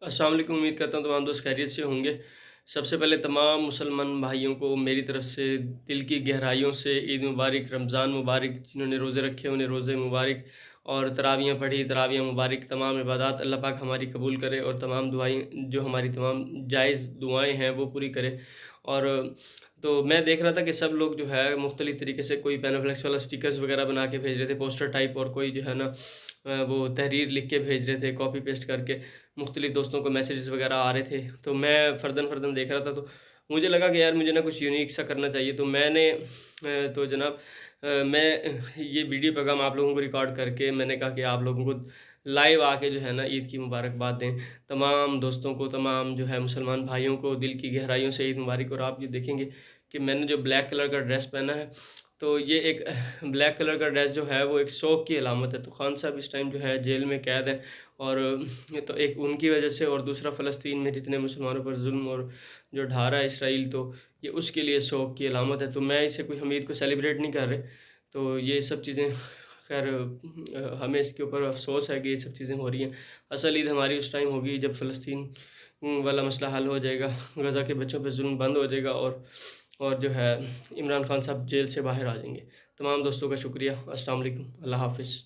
अस्सलाम वालेकुम। उम्मीद करता हूँ तमाम दोस्त खैरियत से होंगे। सबसे पहले तमाम मुसलमान भाइयों को मेरी तरफ से दिल की गहराइयों से ईद मुबारक, रमज़ान मुबारक। जिन्होंने रोज़े रखे उन्हें रोज़े मुबारक और तरावियाँ पढ़ी तरावियाँ मुबारक। तमाम इबादत अल्लाह पाक हमारी कबूल करे और तमाम दुआएँ जो हमारी तमाम जायज़ दुआएँ हैं वो पूरी करे। और तो मैं देख रहा था कि सब लोग जो है मुख्तलिफ़ तरीके से कोई पैनाफ्लेक्स वाला स्टिकर्स वगैरह बना के भेज रहे थे, पोस्टर टाइप, और कोई जो है ना वो तहरीर लिख के भेज रहे थे कॉपी पेस्ट करके। मुख्तलिफ़ दोस्तों को मैसेजेस वगैरह आ रहे थे, तो मैं फ़र्दन-फ़र्दन देख रहा था, तो मुझे लगा कि यार मुझे ना कुछ यूनिक सा करना चाहिए। तो मैंने तो जनाब मैं ये वीडियो पैगाम आप लोगों को रिकॉर्ड करके मैंने कहा कि आप लोगों को लाइव आके जो है ना ईद की मुबारकबाद दें। तमाम दोस्तों को, तमाम जो है मुसलमान भाइयों को दिल की गहराइयों से ईद मुबारक। और आप ये देखेंगे कि मैंने जो ब्लैक कलर का ड्रेस पहना है, तो ये एक ब्लैक कलर का ड्रेस जो है वो एक शौक की अलामत है। तो खान साहब इस टाइम जो है जेल में कैद हैं, और ये तो एक उनकी वजह से, और दूसरा फ़लस्तीन में जितने मुसलमानों पर ज़ुल्म और जो ढा रहा है इसराइल, तो ये उसके लिए शौक की अलामत है। तो मैं इसे कोई, हम ईद को सेलिब्रेट नहीं कर रहे। तो ये सब चीज़ें खैर हमें इसके ऊपर अफ़सोस है कि ये सब चीज़ें हो रही हैं। असल ईद हमारी उस टाइम होगी जब फ़लस्तीन वाला मसला हल हो जाएगा, गज़ा के बच्चों पे ज़ुल्म बंद हो जाएगा, और जो है इमरान खान साहब जेल से बाहर आ जाएँगे। तमाम दोस्तों का शुक्रिया। अस्सलाम वालेकुम। अल्लाह हाफ़िज़।